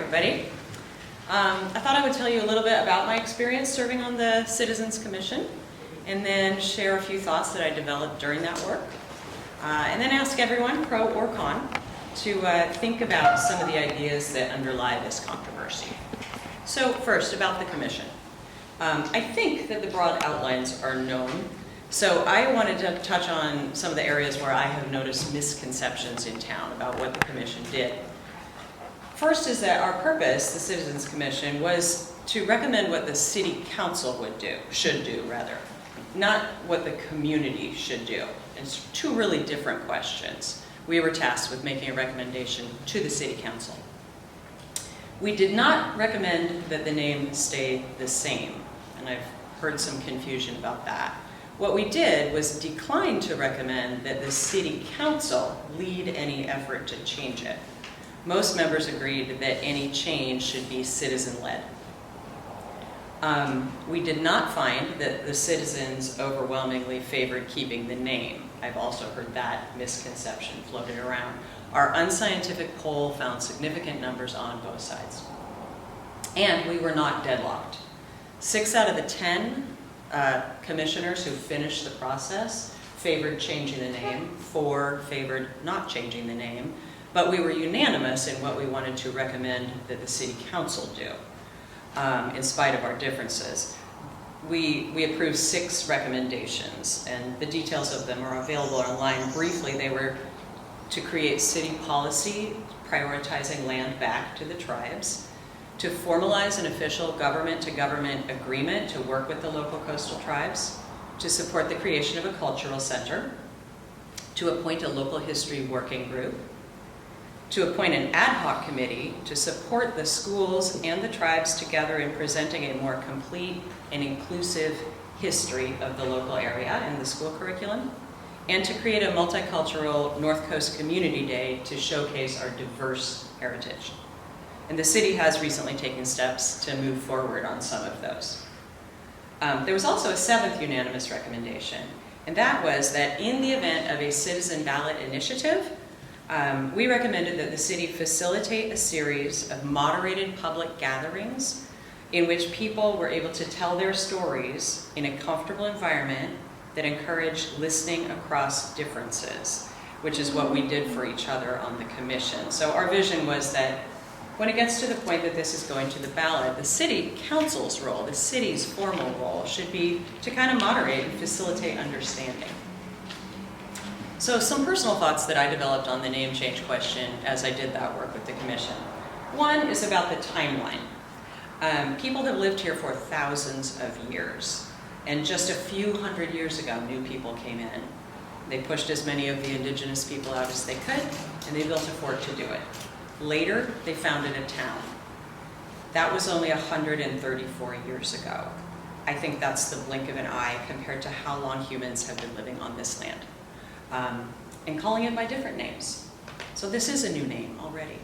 everybody. I thought I would tell you a little bit about my experience serving on the Citizens Commission, and then share a few thoughts that I developed during that work, and then ask everyone, pro or con, to think about some of the ideas that underlie this controversy. So first, about the commission. I think that the broad outlines are known, so I wanted to touch on some of the areas where I have noticed misconceptions in town about what the commission did. First is that our purpose, the Citizens Commission, was to recommend what the city council should do, not what the community should do. It's two really different questions. We were tasked with making a recommendation to the city council. We did not recommend that the name stay the same, and I've heard some confusion about that. What we did was decline to recommend that the city council lead any effort to change it. Most members agreed that any change should be citizen-led. We did not find that the citizens overwhelmingly favored keeping the name. I've also heard that misconception floated around. Our unscientific poll found significant numbers on both sides. And we were not deadlocked. 6 out of the 10 commissioners who finished the process favored changing the name, 4 favored not changing the name, but we were unanimous in what we wanted to recommend that the city council do, in spite of our differences. We approved 6 recommendations, and the details of them are available online. Briefly, they were to create city policy prioritizing land back to the tribes, to formalize an official government-to-government agreement to work with the local coastal tribes, to support the creation of a cultural center, to appoint a local history working group, to appoint an ad hoc committee to support the schools and the tribes together in presenting a more complete and inclusive history of the local area and the school curriculum, and to create a multicultural North Coast Community Day to showcase our diverse heritage. And the city has recently taken steps to move forward on some of those. There was also a 7th unanimous recommendation, and that was that in the event of a citizen ballot initiative, we recommended that the city facilitate a series of moderated public gatherings in which people were able to tell their stories in a comfortable environment that encouraged listening across differences, which is what we did for each other on the commission. So our vision was that when it gets to the point that this is going to the ballot, the city council's role, the city's formal role, should be to kind of moderate and facilitate understanding. So some personal thoughts that I developed on the name change question as I did that work with the commission. One is about the timeline. People have lived here for thousands of years, and just a few hundred years ago, new people came in. They pushed as many of the indigenous people out as they could, and they built a fort to do it. Later, they founded a town. That was only 134 years ago. I think that's the blink of an eye compared to how long humans have been living on this land. And calling it by different names. So this is a new name already.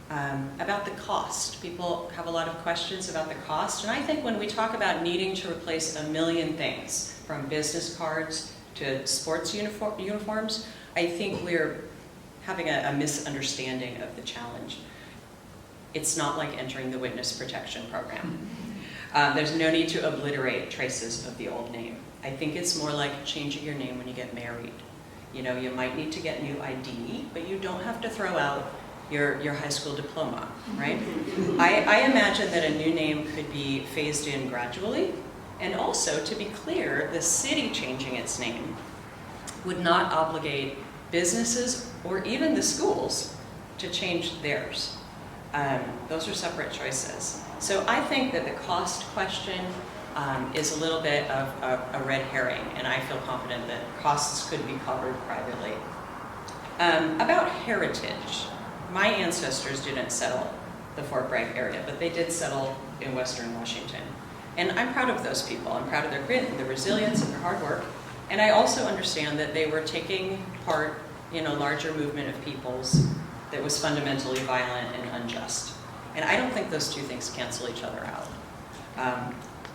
About the cost. People have a lot of questions about the cost, and I think when we talk about needing to replace a million things, from business cards to sports uniforms, I think we're having a misunderstanding of the challenge. It's not like entering the witness protection program. There's no need to obliterate traces of the old name. I think it's more like changing your name when you get married. You know, you might need to get new ID, but you don't have to throw out your high school diploma, right? I imagine that a new name could be phased in gradually, and also, to be clear, the city changing its name would not obligate businesses or even the schools to change theirs. Those are separate choices. So I think that the cost question is a little bit of a red herring, and I feel confident that costs could be covered privately. About heritage, my ancestors didn't settle the Fort Bragg area, but they did settle in Western Washington. And I'm proud of those people. I'm proud of their grit and their resilience and their hard work. And I also understand that they were taking part in a larger movement of peoples that was fundamentally violent and unjust. And I don't think those two things cancel each other out.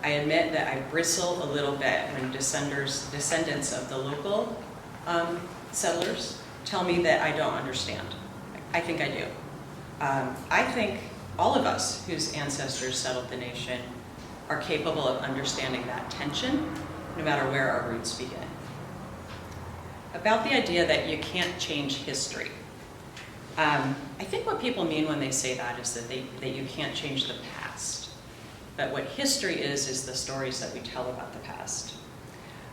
I admit that I bristle a little bit when descendants of the local settlers tell me that I don't understand. I think I do. I think all of us whose ancestors settled the nation are capable of understanding that tension, no matter where our roots begin. About the idea that you can't change history. I think what people mean when they say that is that you can't change the past. But what history is the stories that we tell about the past.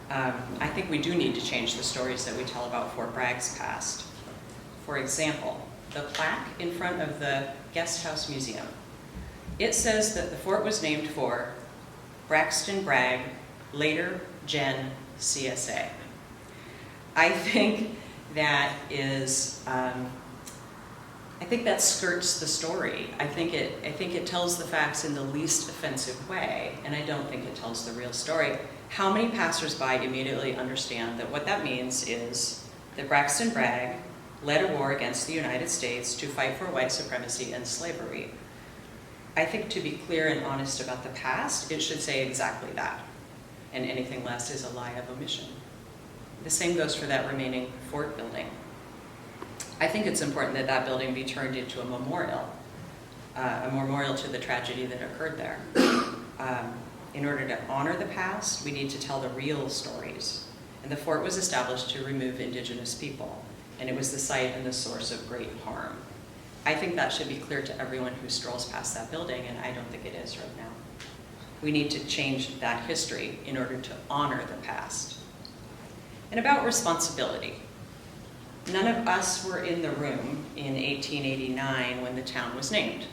I think we do need to change the stories that we tell about Fort Bragg's past. For example, the plaque in front of the Guest House Museum. It says that the fort was named for Braxton Bragg, later Gen CSA. I think that is, I think that skirts the story. I think it tells the facts in the least offensive way, and I don't think it tells the real story. How many passersby immediately understand that what that means is that Braxton Bragg led a war against the United States to fight for white supremacy and slavery? I think to be clear and honest about the past, it should say exactly that, and anything less is a lie of omission. The same goes for that remaining fort building. I think it's important that that building be turned into a memorial to the tragedy that occurred there. In order to honor the past, we need to tell the real stories. And the fort was established to remove Indigenous people, and it was the site and the source of great harm. I think that should be clear to everyone who strolls past that building, and I don't think it is right now. We need to change that history in order to honor the past. And about responsibility. None of us were in the room in 1889 when the town was named.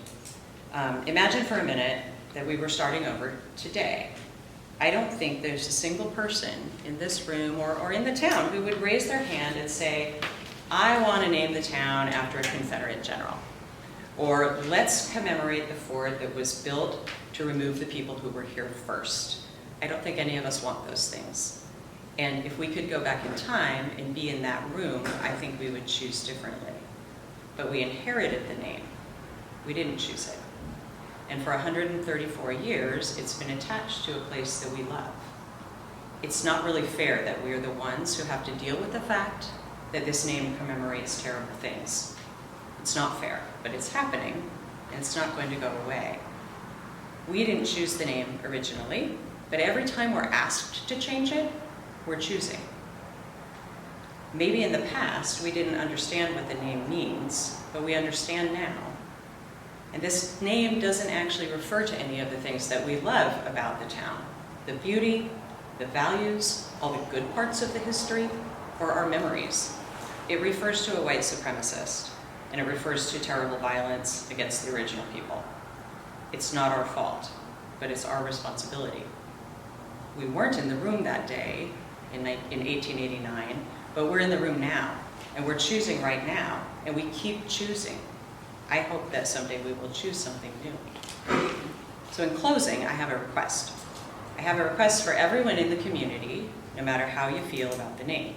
Imagine for a minute that we were starting over today. I don't think there's a single person in this room or in the town who would raise their hand and say, I want to name the town after a Confederate general. Or let's commemorate the fort that was built to remove the people who were here first. I don't think any of us want those things. And if we could go back in time and be in that room, I think we would choose differently. But we inherited the name. We didn't choose it. And for 134 years, it's been attached to a place that we love. It's not really fair that we're the ones who have to deal with the fact that this name commemorates terrible things. It's not fair, but it's happening, and it's not going to go away. We didn't choose the name originally, but every time we're asked to change it, we're choosing. Maybe in the past, we didn't understand what the name means, but we understand now. And this name doesn't actually refer to any of the things that we love about the town. The beauty, the values, all the good parts of the history, or our memories. It refers to a white supremacist, and it refers to terrible violence against the original people. It's not our fault, but it's our responsibility. We weren't in the room that day in 1889, but we're in the room now, and we're choosing right now, and we keep choosing. I hope that someday we will choose something new. So in closing, I have a request. I have a request for everyone in the community, no matter how you feel about the name.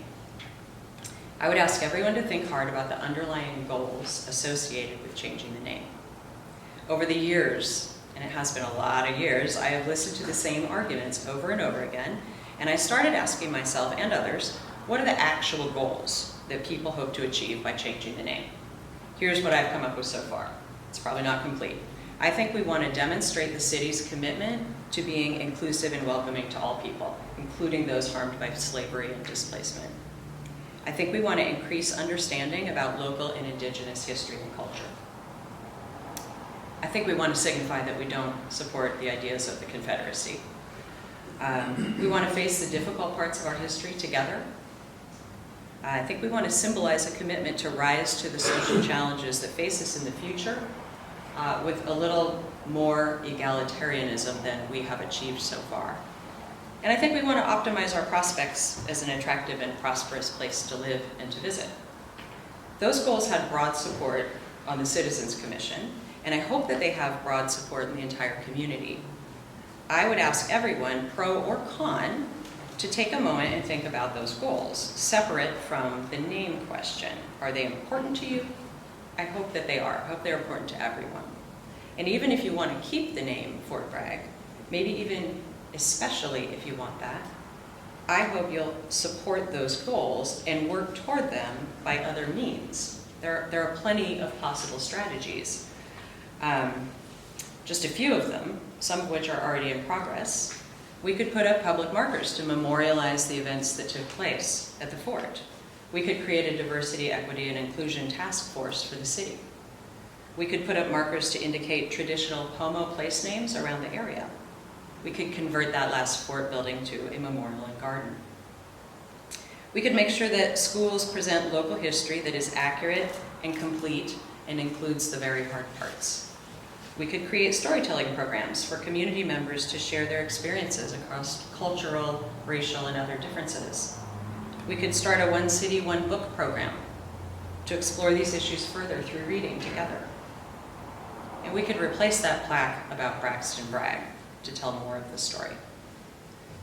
I would ask everyone to think hard about the underlying goals associated with changing the name. Over the years, and it has been a lot of years, I have listened to the same arguments over and over again, and I started asking myself and others, what are the actual goals that people hope to achieve by changing the name? Here's what I've come up with so far. It's probably not complete. I think we want to demonstrate the city's commitment to being inclusive and welcoming to all people, including those harmed by slavery and displacement. I think we want to increase understanding about local and Indigenous history and culture. I think we want to signify that we don't support the ideas of the Confederacy. We want to face the difficult parts of our history together. I think we want to symbolize a commitment to rise to the social challenges that face us in the future with a little more egalitarianism than we have achieved so far. And I think we want to optimize our prospects as an attractive and prosperous place to live and to visit. Those goals had broad support on the Citizens Commission, and I hope that they have broad support in the entire community. I would ask everyone, pro or con, to take a moment and think about those goals, separate from the name question. Are they important to you? I hope that they are. I hope they're important to everyone. And even if you want to keep the name Fort Bragg, maybe even especially if you want that, I hope you'll support those goals and work toward them by other means. There are plenty of possible strategies. just a few of them, some of which are already in progress, we could put up public markers to memorialize the events that took place at the fort. We could create a diversity, equity, and inclusion task force for the city. We could put up markers to indicate traditional Pomo place names around the area. We could convert that last fort building to a memorial and garden. We could make sure that schools present local history that is accurate and complete and includes the very hard parts. We could create storytelling programs for community members to share their experiences across cultural, racial, and other differences. We could start a One City, One Book program to explore these issues further through reading together. And we could replace that plaque about Braxton Bragg to tell more of the story.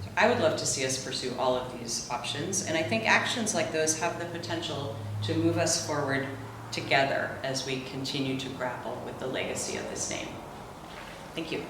So I would love to see us pursue all of these options, and I think actions like those have the potential to move us forward together as we continue to grapple with the legacy of this name. Thank you.